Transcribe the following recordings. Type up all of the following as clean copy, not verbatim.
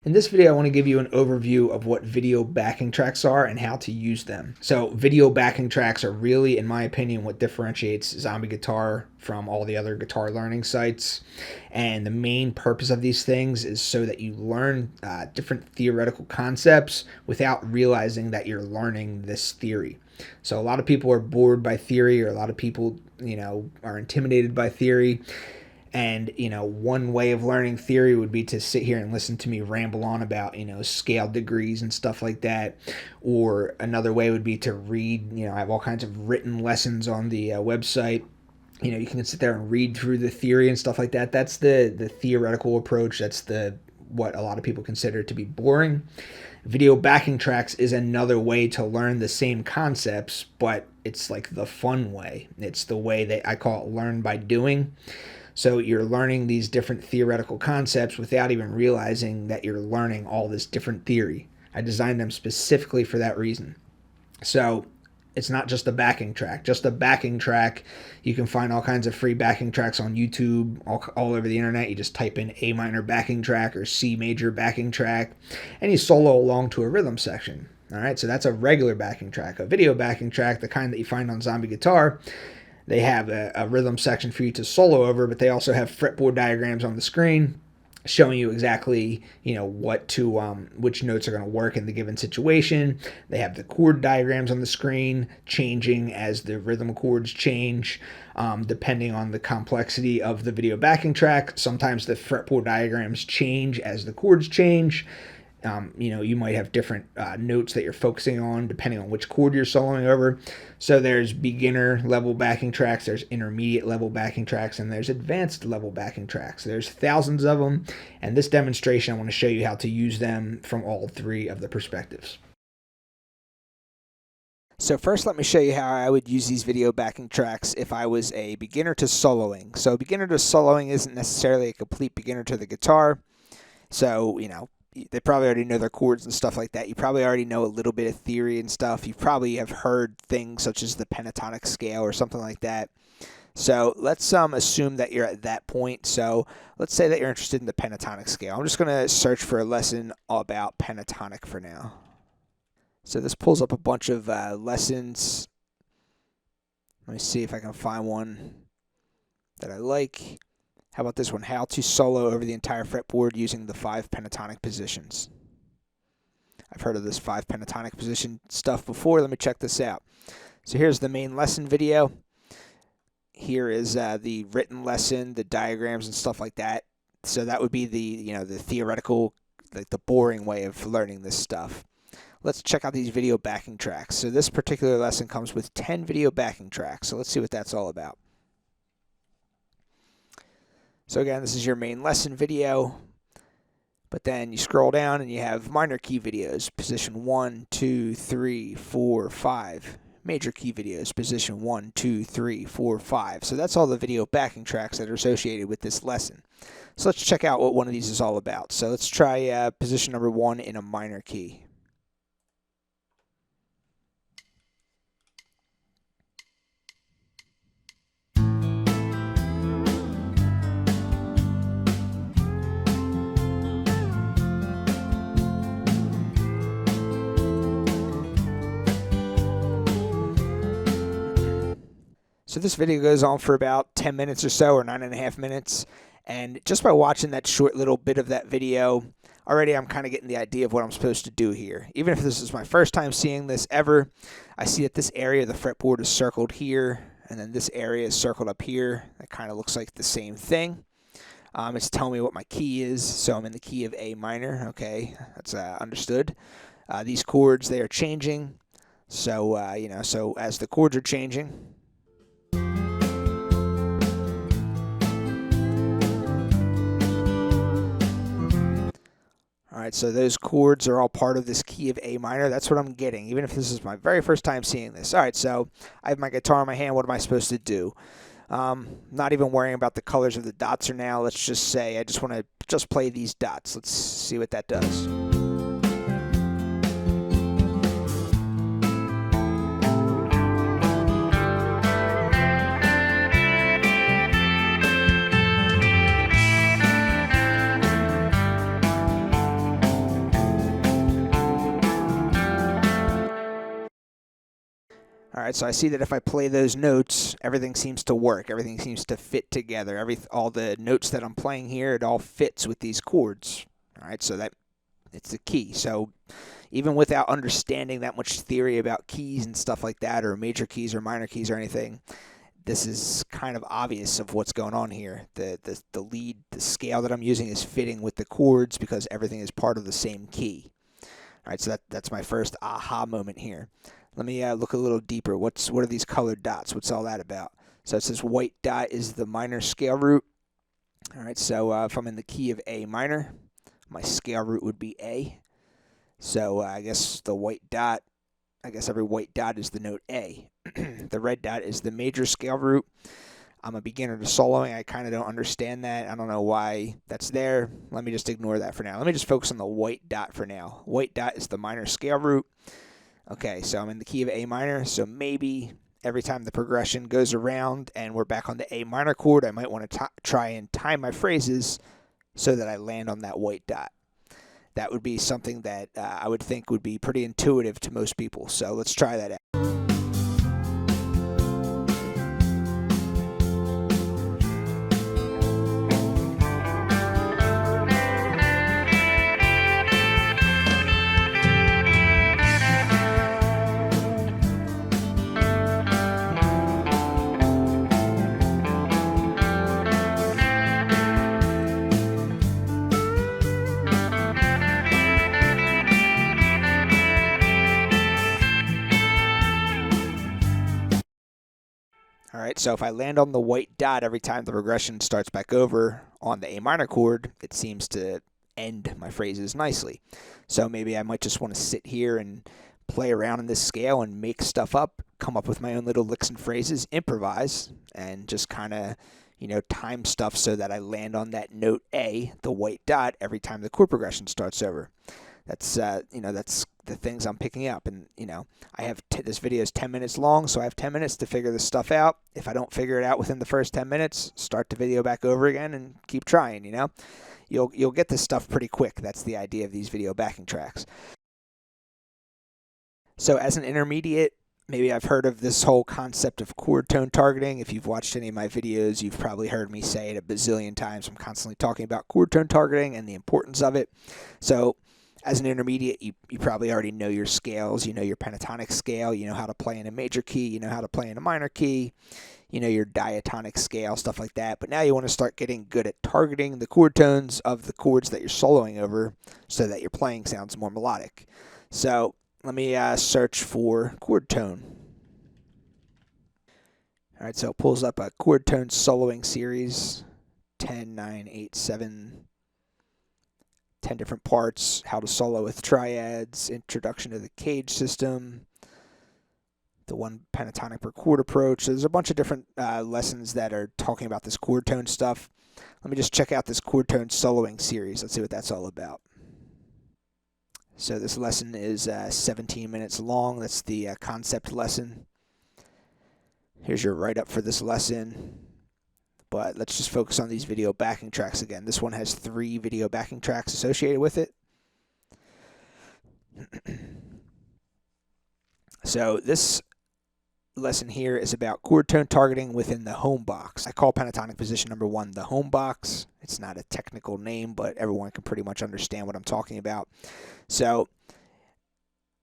In this video, I want to give you an overview of what video backing tracks are and how to use them. So video backing tracks are really, in my opinion, what differentiates Zombie Guitar from all the other guitar learning sites. And the main purpose of these things is so that you learn different theoretical concepts without realizing that you're learning this theory. So a lot of people are bored by theory, or a lot of people, are intimidated by theory. And, one way of learning theory would be to sit here and listen to me ramble on about, scale degrees and stuff like that. Or another way would be to read, I have all kinds of written lessons on the website. You can sit there and read through the theory and stuff like that. That's the theoretical approach. That's what a lot of people consider to be boring. Video backing tracks is another way to learn the same concepts, but it's like the fun way. It's the way that I call it learn by doing. So you're learning these different theoretical concepts without even realizing that you're learning all this different theory. I designed them specifically for that reason. So it's not just a backing track. Just a backing track, you can find all kinds of free backing tracks on YouTube, all over the internet. You just type in A minor backing track or C major backing track, and you solo along to a rhythm section. All right, so that's a regular backing track. A video backing track, the kind that you find on Zombie Guitar, they have a rhythm section for you to solo over, but they also have fretboard diagrams on the screen showing you exactly, which notes are going to work in the given situation. They have the chord diagrams on the screen changing as the rhythm chords change, depending on the complexity of the video backing track. Sometimes the fretboard diagrams change as the chords change. You might have different notes that you're focusing on depending on which chord you're soloing over. So there's beginner level backing tracks, there's intermediate level backing tracks, and there's advanced level backing tracks. There's thousands of them, and this demonstration I want to show you how to use them from all three of the perspectives. So first, let me show you how I would use these video backing tracks if I was a beginner to soloing. So beginner to soloing isn't necessarily a complete beginner to the guitar. So, they probably already know their chords and stuff like that. You probably already know a little bit of theory and stuff. You probably have heard things such as the pentatonic scale or something like that. So let's assume that you're at that point. So let's say that you're interested in the pentatonic scale. I'm just going to search for a lesson about pentatonic for now. So this pulls up a bunch of lessons. Let me see if I can find one that I like. How about this one? How to solo over the entire fretboard using the 5 pentatonic positions. I've heard of this 5 pentatonic position stuff before. Let me check this out. So here's the main lesson video. Here is the written lesson, the diagrams and stuff like that. So that would be the theoretical, like the boring way of learning this stuff. Let's check out these video backing tracks. So this particular lesson comes with 10 video backing tracks. So let's see what that's all about. So again, this is your main lesson video, but then you scroll down and you have minor key videos, position 1, 2, 3, 4, 5. Major key videos, position 1, 2, 3, 4, 5. So that's all the video backing tracks that are associated with this lesson. So let's check out what one of these is all about. So let's try position number 1 in a minor key. So this video goes on for about 10 minutes or so, or 9.5 minutes. And just by watching that short little bit of that video, already I'm kind of getting the idea of what I'm supposed to do here. Even if this is my first time seeing this ever, I see that this area of the fretboard is circled here, and then this area is circled up here. That kind of looks like the same thing. It's telling me what my key is, so I'm in the key of A minor. Okay, that's understood. These chords, they are changing. So, so as the chords are changing, all right, so those chords are all part of this key of A minor. That's what I'm getting, even if this is my very first time seeing this. All right, so I have my guitar in my hand. What am I supposed to do? Not even worrying about the colors of the dots or now. Let's just say I just want to just play these dots. Let's see what that does. All right, so I see that if I play those notes, everything seems to work. Everything seems to fit together. All the notes that I'm playing here, it all fits with these chords. All right, so it's the key. So even without understanding that much theory about keys and stuff like that, or major keys or minor keys or anything, this is kind of obvious of what's going on here. The scale that I'm using is fitting with the chords because everything is part of the same key. All right, so that's my first aha moment here. Let me look a little deeper. What are these colored dots? What's all that about? So it says white dot is the minor scale root. All right, so if I'm in the key of A minor, my scale root would be A. So I guess the white dot, every white dot is the note A. The red dot is the major scale root. I'm a beginner to soloing. I kind of don't understand that. I don't know why that's there. Let me just ignore that for now. Let me just focus on the white dot for now. White dot is the minor scale root. Okay, so I'm in the key of A minor, so maybe every time the progression goes around and we're back on the A minor chord, I might want to try and time my phrases so that I land on that white dot. That would be something that I would think would be pretty intuitive to most people, so let's try that out. All right, so if I land on the white dot every time the progression starts back over on the A minor chord, it seems to end my phrases nicely. So maybe I might just want to sit here and play around in this scale and make stuff up, come up with my own little licks and phrases, improvise, and just kind of, time stuff so that I land on that note A, the white dot, every time the chord progression starts over. That's that's the things I'm picking up, and I have this video is 10 minutes long, so I have 10 minutes to figure this stuff out. If I don't figure it out within the first 10 minutes, start the video back over again and keep trying. You'll get this stuff pretty quick. That's the idea of these video backing tracks. So as an intermediate, maybe I've heard of this whole concept of chord tone targeting. If you've watched any of my videos, you've probably heard me say it a bazillion times. I'm constantly talking about chord tone targeting and the importance of it. So as an intermediate, you probably already know your scales. You know your pentatonic scale. You know how to play in a major key. You know how to play in a minor key. You know your diatonic scale, stuff like that. But now you want to start getting good at targeting the chord tones of the chords that you're soloing over so that your playing sounds more melodic. So let me search for chord tone. All right, so it pulls up a chord tone soloing series, 10, 9, 8, 7, 10 different parts, how to solo with triads, introduction to the cage system, the one pentatonic per chord approach. So there's a bunch of different lessons that are talking about this chord tone stuff. Let me just check out this chord tone soloing series. Let's see what that's all about. So this lesson is 17 minutes long. That's the concept lesson. Here's your write-up for this lesson. But let's just focus on these video backing tracks again. This one has 3 video backing tracks associated with it. So this lesson here is about chord tone targeting within the home box. I call pentatonic position number 1 the home box. It's not a technical name, but everyone can pretty much understand what I'm talking about. So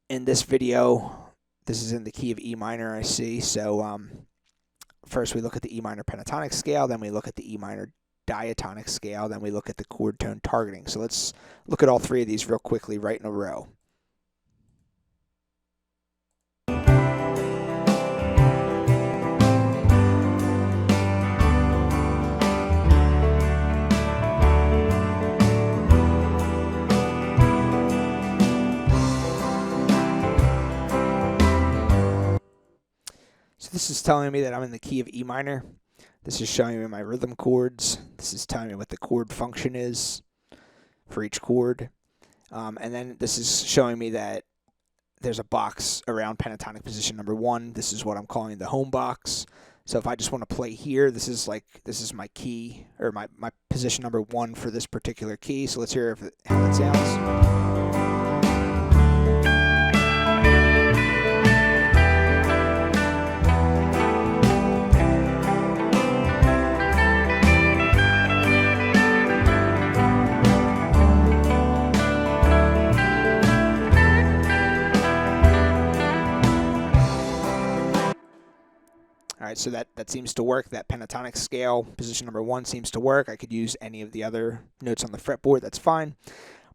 in this video, this is in the key of E minor, I see. So first we look at the E minor pentatonic scale, then we look at the E minor diatonic scale, then we look at the chord tone targeting. So let's look at all 3 of these real quickly right in a row. So this is telling me that I'm in the key of E minor. This is showing me my rhythm chords. This is telling me what the chord function is for each chord. And then this is showing me that there's a box around pentatonic position number 1. This is what I'm calling the home box. So if I just want to play here, this is my key, or my position number 1 for this particular key. So let's hear how it sounds. right, so that seems to work. That pentatonic scale, position number 1, seems to work. I could use any of the other notes on the fretboard, that's fine.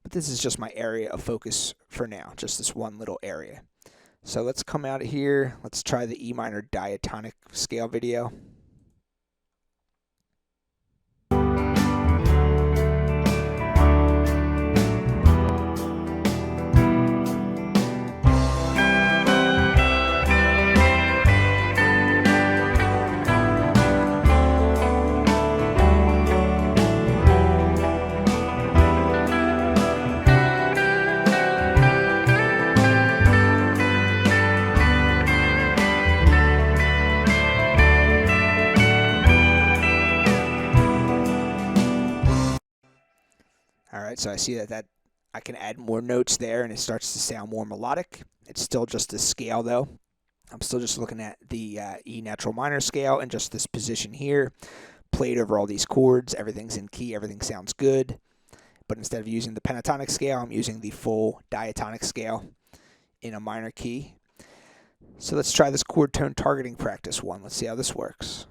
But this is just my area of focus for now, just this one little area. So let's come out of here. Let's try the E minor diatonic scale video. All right, so I see that I can add more notes there and it starts to sound more melodic. It's still just a scale though. I'm still just looking at the E natural minor scale and just this position here, played over all these chords. Everything's in key, everything sounds good. But instead of using the pentatonic scale, I'm using the full diatonic scale in a minor key. So let's try this chord tone targeting practice one. Let's see how this works.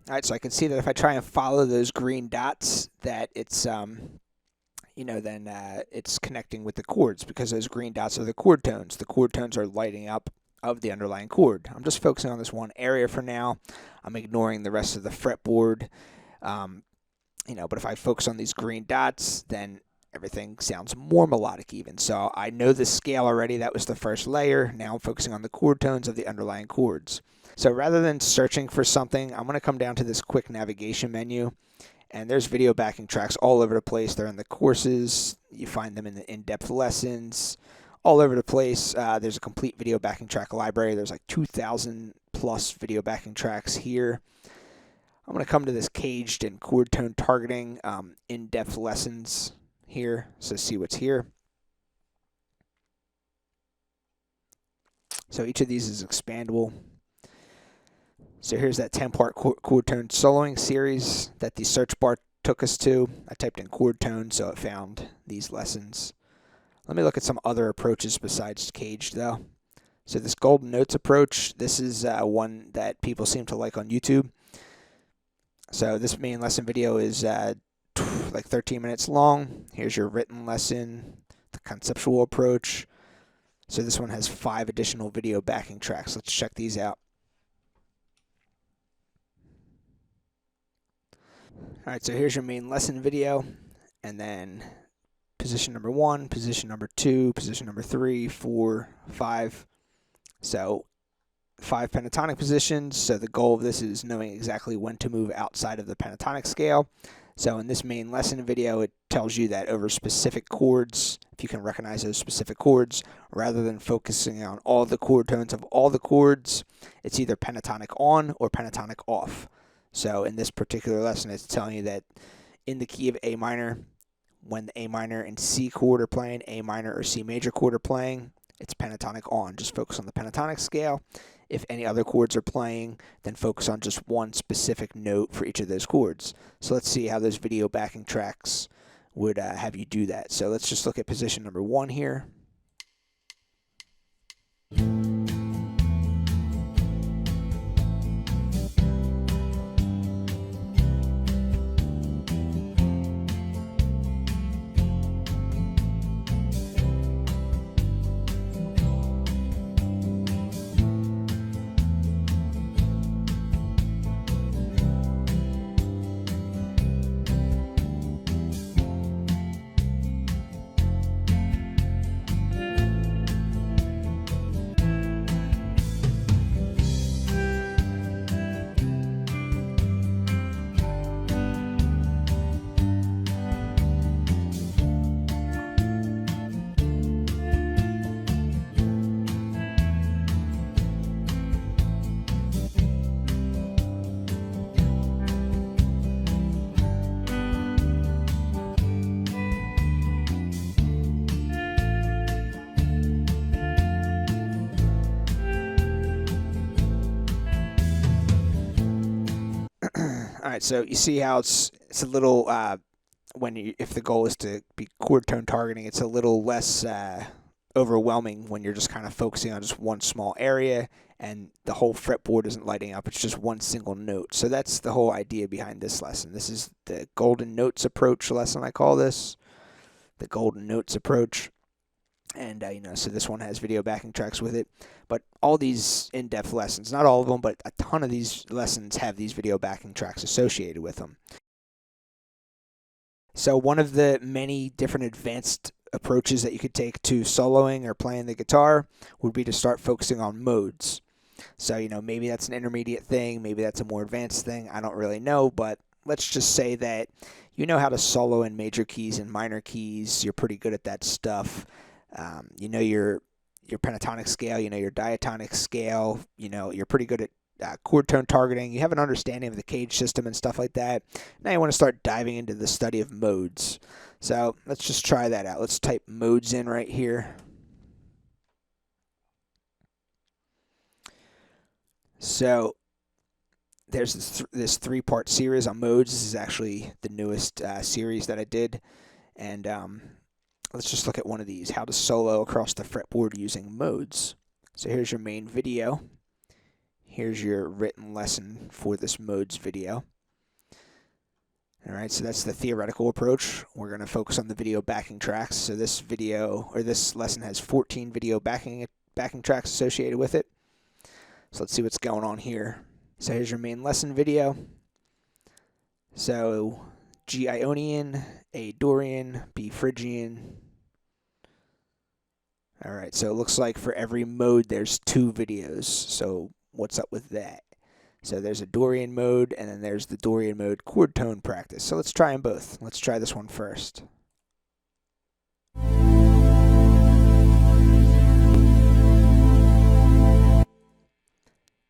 All right, so I can see that if I try and follow those green dots, that it's, it's connecting with the chords because those green dots are the chord tones. The chord tones are lighting up of the underlying chord. I'm just focusing on this one area for now. I'm ignoring the rest of the fretboard. But if I focus on these green dots, then everything sounds more melodic even. So I know the scale already. That was the first layer. Now I'm focusing on the chord tones of the underlying chords. So rather than searching for something, I'm going to come down to this quick navigation menu. And there's video backing tracks all over the place. They're in the courses. You find them in the in-depth lessons. All over the place. There's a complete video backing track library. There's like 2,000 plus video backing tracks here. I'm going to come to this caged and chord tone targeting in-depth lessons here. So see what's here. So each of these is expandable. So here's that 10-part chord tone soloing series that the search bar took us to. I typed in chord tone, so it found these lessons. Let me look at some other approaches besides caged, though. So this golden notes approach, this is one that people seem to like on YouTube. So this main lesson video is like 13 minutes long. Here's your written lesson, the conceptual approach. So this one has 5 additional video backing tracks. Let's check these out. All right, so here's your main lesson video, and then position number 1, position number 2, position number 3, 4, 5. So 5 pentatonic positions. So the goal of this is knowing exactly when to move outside of the pentatonic scale. So in this main lesson video, it tells you that over specific chords, if you can recognize those specific chords, rather than focusing on all the chord tones of all the chords, it's either pentatonic on or pentatonic off. So in this particular lesson, it's telling you that in the key of A minor, when the A minor and C chord are playing, A minor or C major chord are playing, it's pentatonic on. Just focus on the pentatonic scale. If any other chords are playing, then focus on just one specific note for each of those chords. So let's see how those video backing tracks would have you do that. So let's just look at position number 1 here. right, so you see how it's a little if the goal is to be chord tone targeting, it's a little less overwhelming when you're just kind of focusing on just one small area and the whole fretboard isn't lighting up. It's just one single note. So that's the whole idea behind this lesson. This is the Golden Notes approach lesson, I call this. The Golden Notes approach. And, so this one has video backing tracks with it. But all these in-depth lessons, not all of them, but a ton of these lessons have these video backing tracks associated with them. So one of the many different advanced approaches that you could take to soloing or playing the guitar would be to start focusing on modes. So, maybe that's an intermediate thing, maybe that's a more advanced thing, I don't really know, but let's just say that you know how to solo in major keys and minor keys, you're pretty good at that stuff. You know your pentatonic scale, you know your diatonic scale, you're pretty good at chord tone targeting, you have an understanding of the cage system and stuff like that. Now you want to start diving into the study of modes. So let's just try that out. Let's type modes in right here. So there's this three-part series on modes. This is actually the newest series that I did. And let's just look at one of these, how to solo across the fretboard using modes. So here's your main video. Here's your written lesson for this modes video. All right, so that's the theoretical approach. We're going to focus on the video backing tracks. So this lesson has 14 video backing tracks associated with it. So let's see what's going on here. So here's your main lesson video. So G Ionian, A Dorian, B Phrygian. All right, so it looks like for every mode there's 2 videos. So what's up with that? So there's a Dorian mode, and then there's the Dorian mode chord tone practice. So let's try them both. Let's try this one first.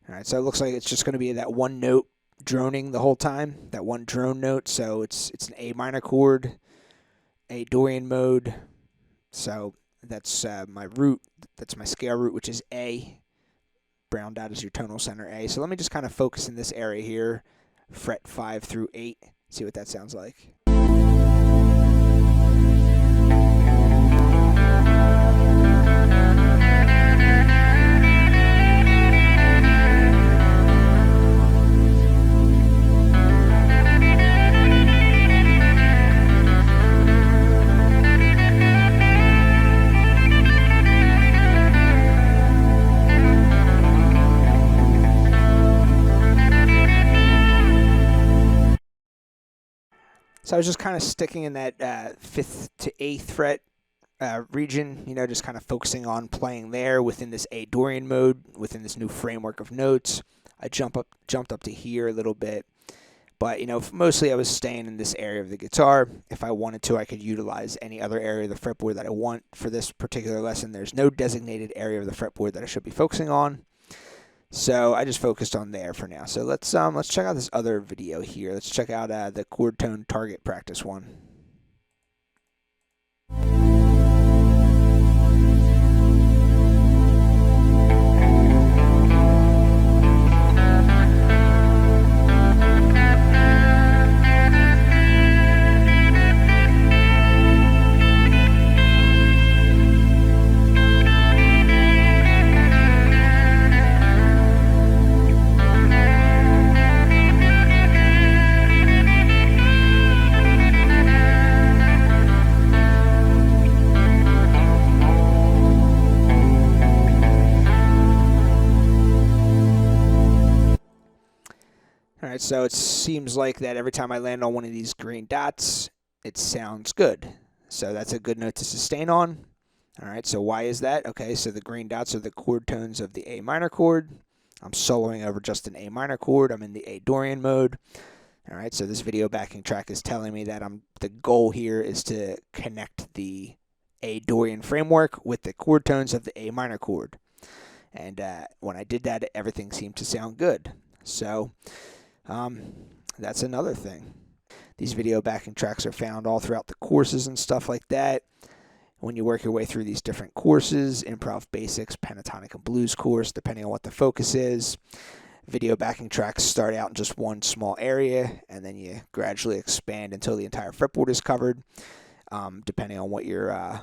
All right, so it looks like it's just going to be that one note droning the whole time, that one drone note. So it's an A minor chord, A Dorian mode. So that's my root, that's my scale root, which is A. Browned out as your tonal center A. So let me just kind of focus in this area here, fret 5 through 8, see what that sounds like. So I was just kind of sticking in that 5th to 8th fret region, just kind of focusing on playing there within this A Dorian mode, within this new framework of notes. I jumped up to here a little bit, but mostly I was staying in this area of the guitar. If I wanted to, I could utilize any other area of the fretboard that I want. For this particular lesson, there's no designated area of the fretboard that I should be focusing on. So I just focused on there for now. So let's check out this other video here. Let's check out the chord tone target practice one. Alright, so it seems like that every time I land on one of these green dots, it sounds good. So that's a good note to sustain on. Alright, so why is that? Okay, so the green dots are the chord tones of the A minor chord. I'm soloing over just an A minor chord. I'm in the A Dorian mode. Alright, so this video backing track is telling me that the goal here is to connect the A Dorian framework with the chord tones of the A minor chord. And when I did that, everything seemed to sound good. So that's another thing. These video backing tracks are found all throughout the courses and stuff like that. When you work your way through these different courses, Improv Basics, Pentatonic and Blues course, depending on what the focus is, video backing tracks start out in just one small area, and then you gradually expand until the entire fretboard is covered. Depending on what your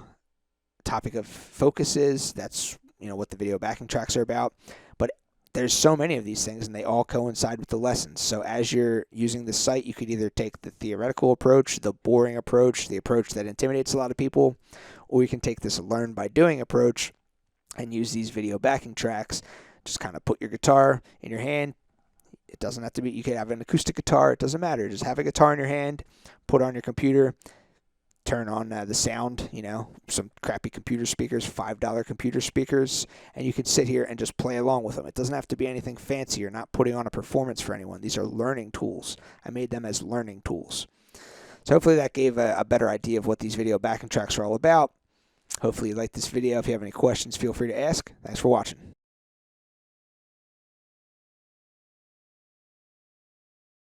topic of focus is, that's what the video backing tracks are about. But there's so many of these things, and they all coincide with the lessons. So as you're using the site, you could either take the theoretical approach, the boring approach, the approach that intimidates a lot of people, or you can take this learn by doing approach and use these video backing tracks. Just kind of put your guitar in your hand. It doesn't have to be, you could have an acoustic guitar, it doesn't matter. Just have a guitar in your hand, put it on your computer, turn on the sound, some crappy computer speakers, $5 computer speakers, and you can sit here and just play along with them. It doesn't have to be anything fancy. You're not putting on a performance for anyone. These are learning tools. I made them as learning tools. So hopefully that gave a better idea of what these video backing tracks are all about. Hopefully you liked this video. If you have any questions, feel free to ask. Thanks for watching.